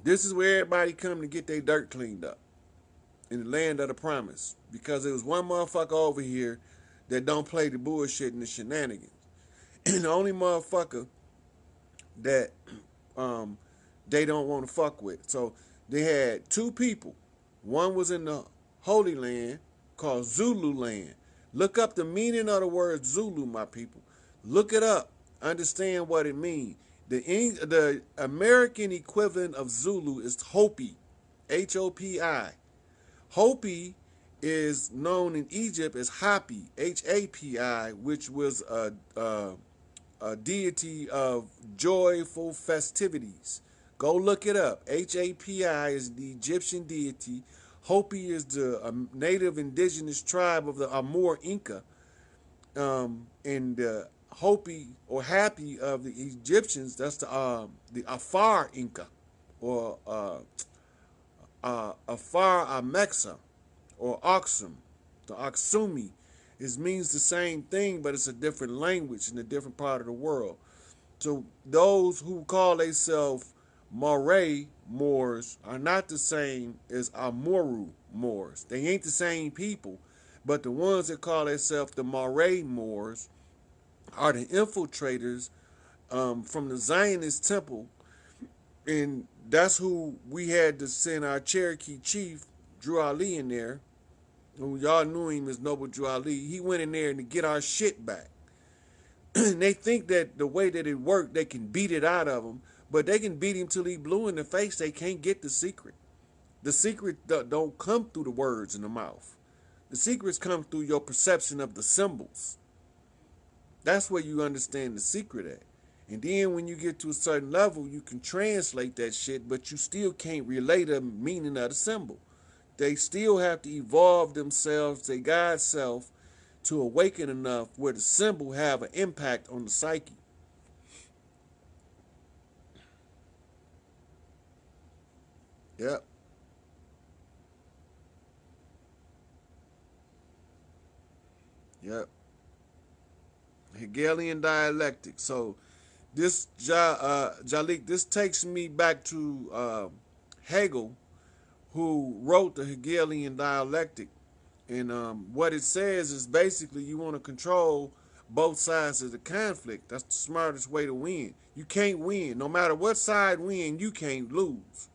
This is where everybody come to get their dirt cleaned up in the land of the promise. Because there was one motherfucker over here that don't play the bullshit and the shenanigans. And the only motherfucker that they don't want to fuck with. So they had two people. One was in the Holy Land called Zulu Land. Look up the meaning of the word Zulu, my people. Look it up. Understand what it means. The American equivalent of Zulu is Hopi. Hopi. Hopi is known in Egypt as Hapi, Hapi, which was a deity of joyful festivities. Go look it up. Hapi is the Egyptian deity. Hopi is the native indigenous tribe of the Amur Inca. And the Hopi or Happy of the Egyptians, that's the Afar Inca or Afar Amexa or Aksum. The Aksumi means the same thing, but it's a different language in a different part of the world. So those who call themselves Moray Moors are not the same as Amuru Moors. They ain't the same people, but the ones that call themselves the Moray Moors are the infiltrators from the Zionist temple, and that's who we had to send our Cherokee chief, Drew Ali, in there. Who y'all knew him as Noble Drew Ali. He went in there to get our shit back. And they think that the way that it worked, they can beat it out of him, but they can beat him till he blue in the face. They can't get the secret. The secret don't come through the words in the mouth. The secrets come through your perception of the symbols. That's where you understand the secret at. And then when you get to a certain level, you can translate that shit, but you still can't relay the meaning of the symbol. They still have to evolve themselves, their God self, to awaken enough where the symbol have an impact on the psyche. Yep. Yep. Hegelian dialectic. So this Jalik, this takes me back to Hegel, who wrote the Hegelian dialectic. And what it says is basically you want to control both sides of the conflict. That's the smartest way to win. You can't win. No matter what side win, you can't lose.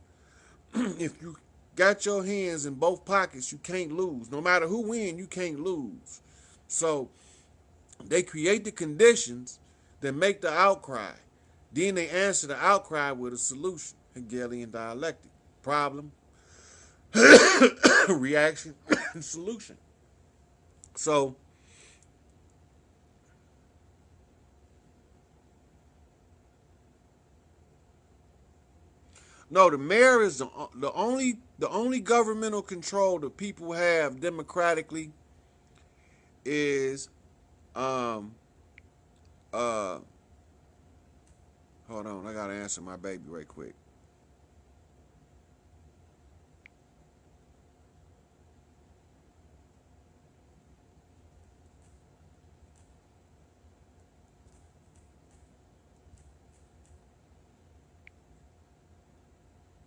If you got your hands in both pockets, you can't lose. No matter who win, you can't lose. So they create the conditions that make the outcry. Then they answer the outcry with a solution. Hegelian dialectic. Problem, reaction, solution. So no, the mayor is the only governmental control that people have democratically is um uh hold on, I gotta answer my baby right quick.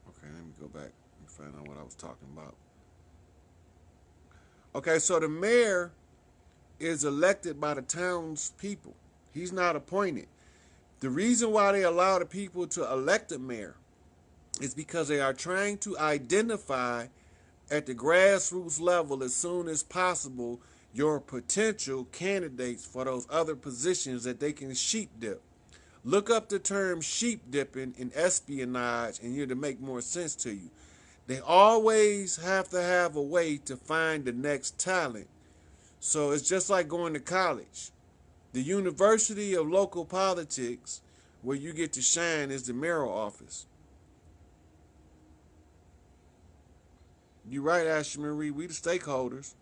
Okay, let me go back and find out what I was talking about. Okay, so the mayor is elected by the townspeople. He's not appointed. The reason why they allow the people to elect a mayor is because they are trying to identify at the grassroots level as soon as possible your potential candidates for those other positions that they can sheep dip. Look up the term sheep dipping in espionage and it'll make more sense to you. They always have to have a way to find the next talent. So it's just like going to college. The University of Local Politics, where you get to shine, is the mayoral office. You're right, Ashley Marie. We the stakeholders.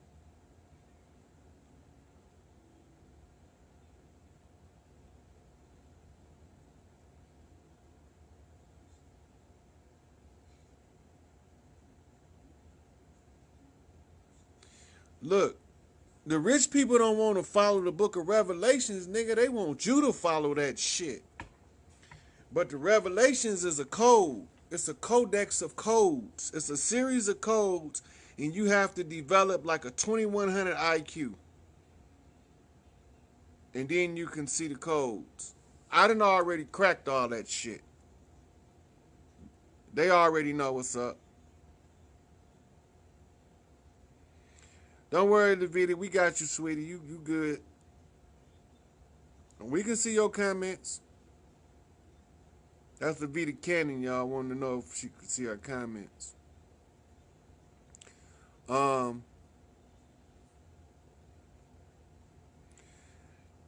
Look, the rich people don't want to follow the book of Revelations, nigga. They want you to follow that shit. But the Revelations is a code. It's a codex of codes. It's a series of codes, and you have to develop like a 2100 IQ, and then you can see the codes. I done already cracked all that shit. They already know what's up. Don't worry, Davida. We got you, sweetie. You good. We can see your comments. That's Davida Cannon, y'all. Wanted to know if she could see her comments.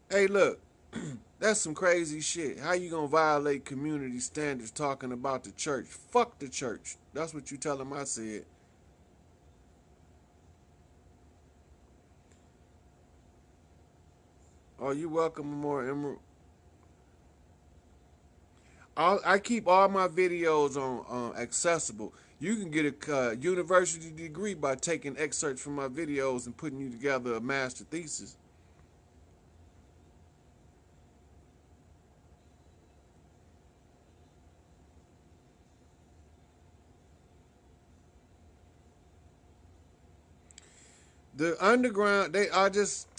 Hey, look. That's some crazy shit. How you gonna violate community standards talking about the church? Fuck the church. That's what you tell them I said. Oh, you welcome, more Emerald. I keep all my videos on accessible. You can get a university degree by taking excerpts from my videos and putting you together a master thesis. The underground,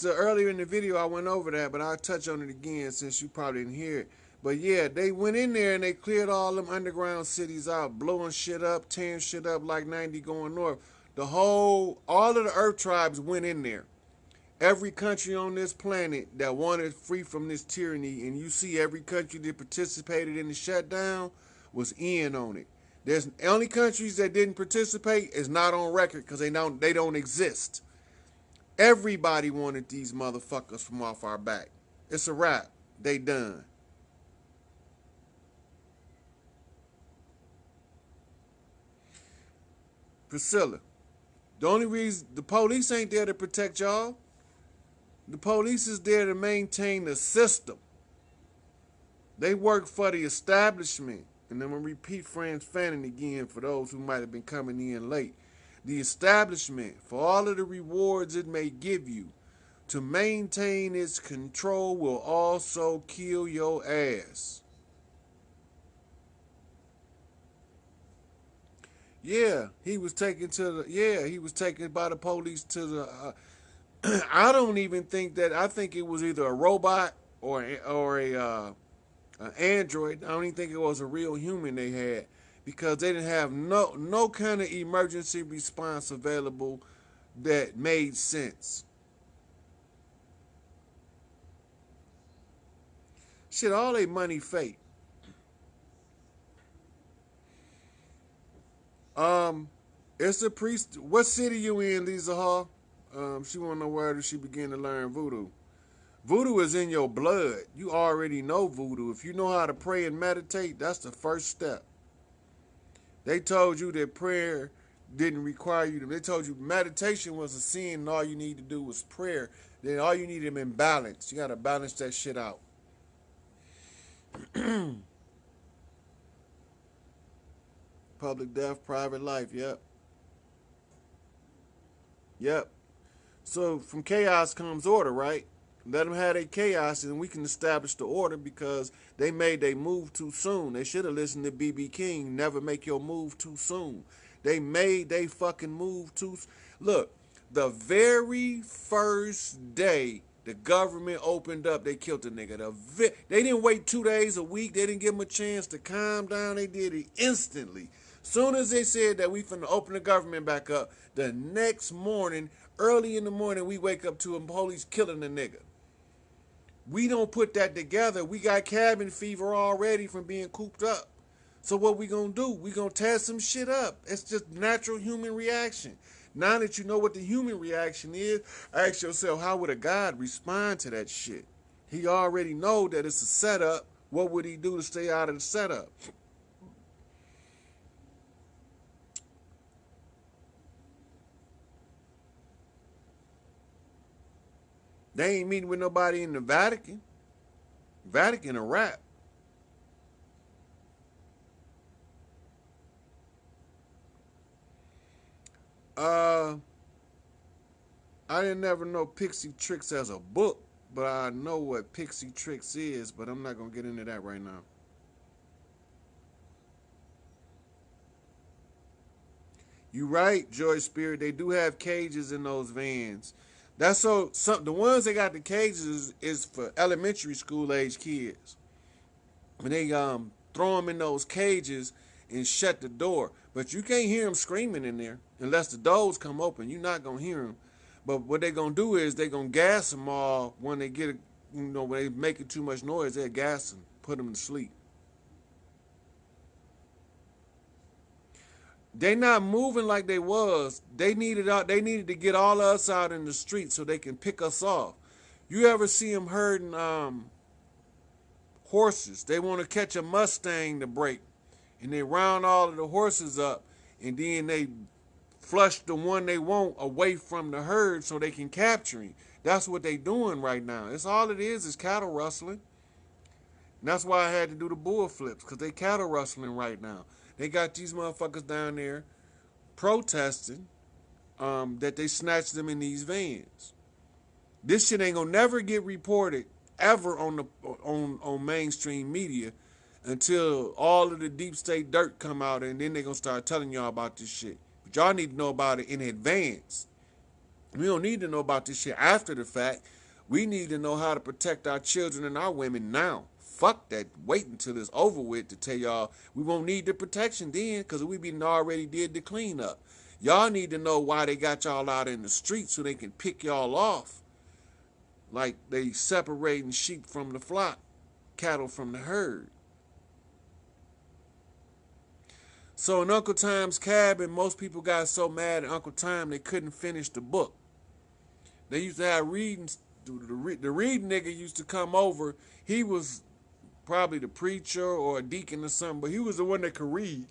earlier in the video I went over that, but I'll touch on it again since you probably didn't hear it. But yeah, they went in there and they cleared all them underground cities out, blowing shit up, tearing shit up like 90 going north. All of the Earth tribes went in there. Every country on this planet that wanted free from this tyranny, and you see every country that participated in the shutdown was in on it. There's only countries that didn't participate is not on record because they don't exist. Everybody wanted these motherfuckers from off our back. It's a wrap. They done. Priscilla, the only reason the police ain't there to protect y'all. The police is there to maintain the system. They work for the establishment. And I'm going to repeat Franz Fanon again for those who might have been coming in late. The establishment, for all of the rewards it may give you, to maintain its control will also kill your ass. Yeah, he was taken by the police to the I don't even think that. I think it was either a robot or a an android. I don't even think it was a real human they had, because they didn't have no kind of emergency response available that made sense. Shit, all they money fake. It's a priest. What city you in, Lisa Hall? She wanna know where did she begin to learn voodoo. Voodoo is in your blood. You already know voodoo. If you know how to pray and meditate, that's the first step. They told you that prayer didn't require you to. They told you meditation was a sin and all you need to do was prayer. Then all you need is in balance. You got to balance that shit out. Public death, private life. Yep. Yep. So from chaos comes order, right? Let them have their chaos and we can establish the order, because they made their move too soon. They should have listened to B.B. King, never make your move too soon. They made they fucking move too. Look, the very first day the government opened up, they killed the nigga. They didn't wait 2 days, a week. They didn't give him a chance to calm down. They did it instantly. Soon as they said that we finna open the government back up, the next morning, early in the morning, we wake up to a police killing the nigga. We don't put that together. We got cabin fever already from being cooped up. So what we gonna do? We gonna tear some shit up. It's just natural human reaction. Now that you know what the human reaction is, ask yourself, how would a God respond to that shit? He already know that it's a setup. What would he do to stay out of the setup? They ain't meeting with nobody in the Vatican. Vatican a rap. I didn't never know Pixie Tricks as a book, but I know what Pixie Tricks is, but I'm not gonna get into that right now. You right, Joy Spirit. They do have cages in those vans. That's so some the ones that got the cages is for elementary school age kids. When they throw them in those cages and shut the door, but you can't hear them screaming in there unless the doors come open. You're not gonna hear them. But what they gonna do is they gonna gas them all when they get, when they making too much noise. They gas them, put them to sleep. They not moving like they was. They needed out. They needed to get all of us out in the street so they can pick us off. You ever see them herding horses? They want to catch a Mustang to break, and they round all of the horses up, and then they flush the one they want away from the herd so they can capture him. That's what they doing right now. It's all it is cattle rustling. And that's why I had to do the bull flips, because they cattle rustling right now. They got these motherfuckers down there protesting that they snatched them in these vans. This shit ain't gonna never get reported ever on the on mainstream media until all of the deep state dirt come out, and then they gonna start telling y'all about this shit. But y'all need to know about it in advance. We don't need to know about this shit after the fact. We need to know how to protect our children and our women now. Fuck that. Wait until it's over with to tell y'all we won't need the protection then, because we been already did the cleanup. Y'all need to know why they got y'all out in the streets so they can pick y'all off. Like they separating sheep from the flock, cattle from the herd. So in Uncle Tom's Cabin, most people got so mad at Uncle Tom they couldn't finish the book. They used to have reading. The reading nigga used to come over. He was probably the preacher or a deacon or something, but he was the one that could read.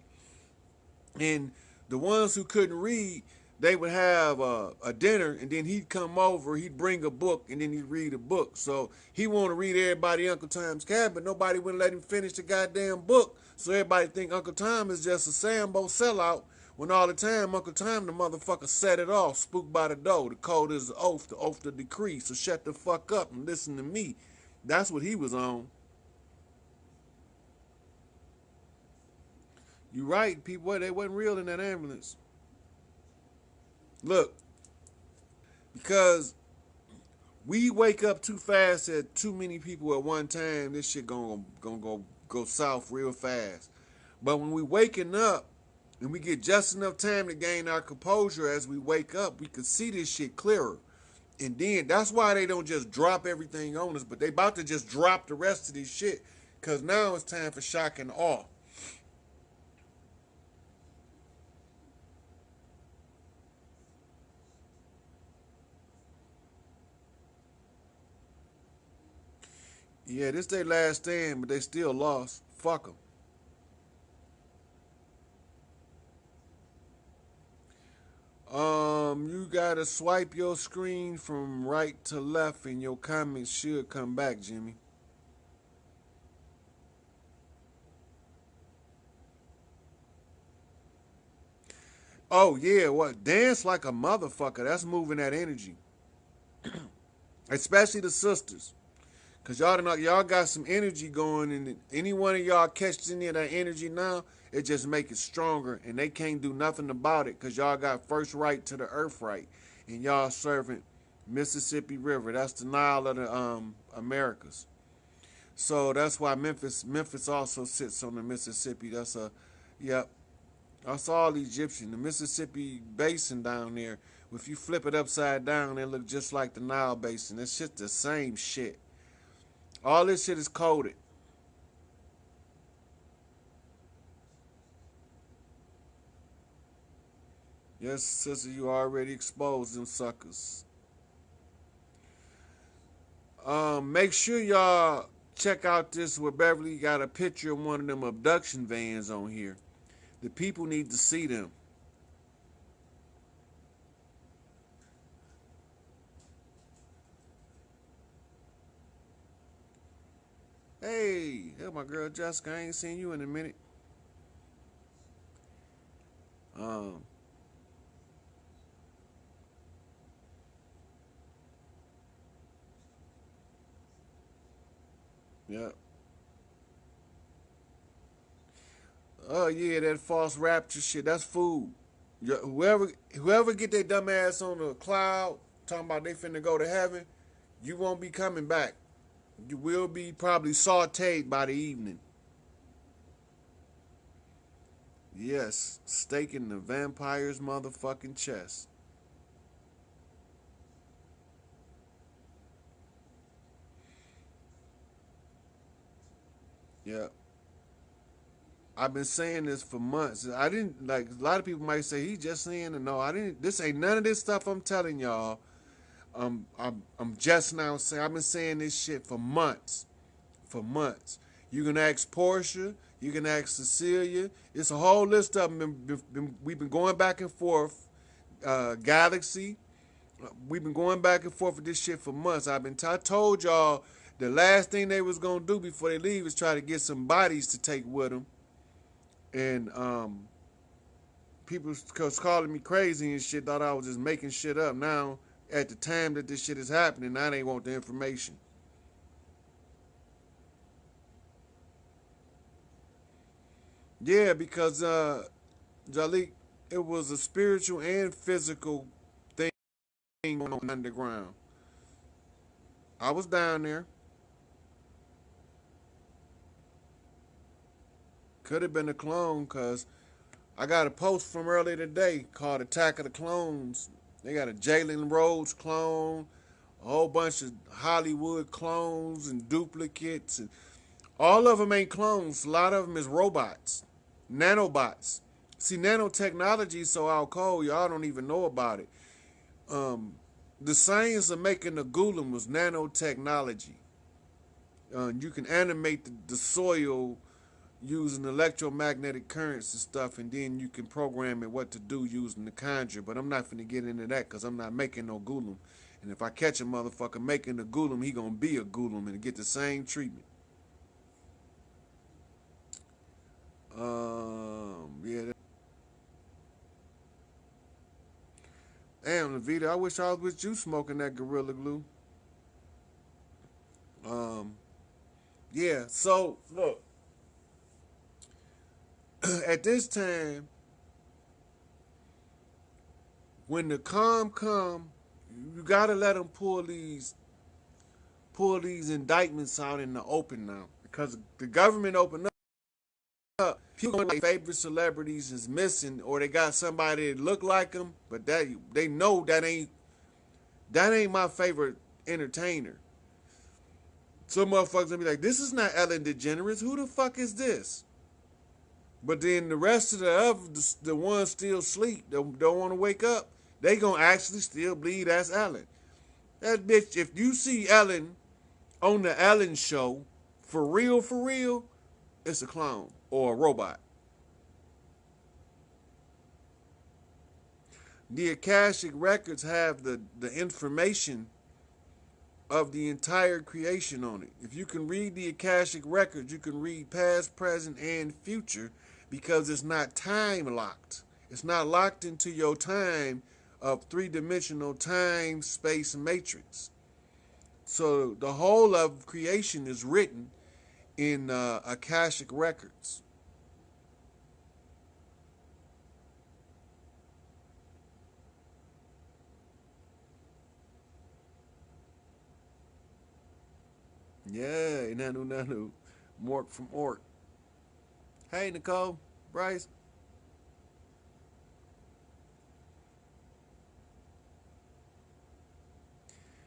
And the ones who couldn't read, they would have a dinner, and then he'd come over, he'd bring a book, and then he'd read a book. So he wanted to read everybody Uncle Tom's Cabin, but nobody wouldn't let him finish the goddamn book. So everybody think Uncle Tom is just a Sambo sellout, when all the time Uncle Tom the motherfucker set it off, spooked by the door. The code is the oath to decree. So shut the fuck up and listen to me. That's what he was on. You right, people. They wasn't real in that ambulance. Look, because we wake up too fast at too many people at one time, this shit gonna go south real fast. But when we waking up and we get just enough time to gain our composure as we wake up, we can see this shit clearer. And then that's why they don't just drop everything on us, but they about to just drop the rest of this shit. Cause now it's time for shock and awe. Yeah, this their last stand, but they still lost. Fuck them. You gotta swipe your screen from right to left, and your comments should come back, Jimmy. Oh yeah, what? Dance like a motherfucker. That's moving that energy, especially the sisters. Cause y'all got some energy going, and any one of y'all catches any of that energy now, it just make it stronger, and they can't do nothing about it, cause y'all got first right to the earth right, and y'all serving Mississippi River. That's the Nile of the Americas. So that's why Memphis also sits on the Mississippi. That's a, yep. That's all Egyptian. The Mississippi Basin down there. If you flip it upside down, it look just like the Nile Basin. It's just the same shit. All this shit is coded. Yes, sister, you already exposed them suckers. Make sure y'all check out this where Beverly got a picture of one of them abduction vans on here. The people need to see them. Hey, my girl Jessica. I ain't seen you in a minute. Um, yeah. Oh yeah, that false rapture shit. That's food. Whoever get their dumb ass on the cloud talking about they finna go to heaven, you won't be coming back. You will be probably sauteed by the evening. Yes, staking the vampire's motherfucking chest. Yeah. I've been saying this for months. I didn't like a lot of people might say he just saying it. No, I didn't. This ain't none of this stuff I'm telling y'all. I'm just now saying. I've been saying this shit for months. For months. You can ask Portia. You can ask Cecilia. It's a whole list of them. We've been going back and forth. Galaxy. We've been going back and forth with this shit for months. I told y'all the last thing they was gonna do before they leave is try to get some bodies to take with them, and people was calling me crazy and shit. Thought I was just making shit up. Now, at the time that this shit is happening, now they want the information. Yeah, because Jalik, it was a spiritual and physical thing going on underground. I was down there. Could have been a clone, because I got a post from earlier today called Attack of the Clones. They got a Jalen Rhodes clone, a whole bunch of Hollywood clones and duplicates, and all of them ain't clones. A lot of them is robots, nanobots. See, nanotechnology is so out cold, y'all don't even know about it. Um, the science of making the Gulam was nanotechnology. You can animate the soil using electromagnetic currents and stuff, and then you can program it what to do using the conjure. But I'm not finna get into that because I'm not making no Gulam. And if I catch a motherfucker making a Gulam, he gonna be a Gulam and get the same treatment. Yeah. Damn, Levita, I wish I was with you smoking that Gorilla Glue. Um, yeah. So look, at this time, when the calm come, you gotta let them pull these indictments out in the open now, because the government opened up. People like favorite celebrities is missing, or they got somebody that look like them, but that they know that ain't my favorite entertainer. Some motherfuckers gonna be like, "This is not Ellen DeGeneres. Who the fuck is this?" But then the rest of the ones still sleep, don't want to wake up. They gonna actually still believe that's Ellen. That bitch. If you see Ellen on the Ellen show, for real, it's a clone or a robot. The Akashic records have the information of the entire creation on it. If you can read the Akashic records, you can read past, present, and future, because it's not time locked. It's not locked into your time of three-dimensional time space matrix. So the whole of creation is written in Akashic records. Yeah, nanu nanu. Mork from Ork. Hey, Nicole, Bryce.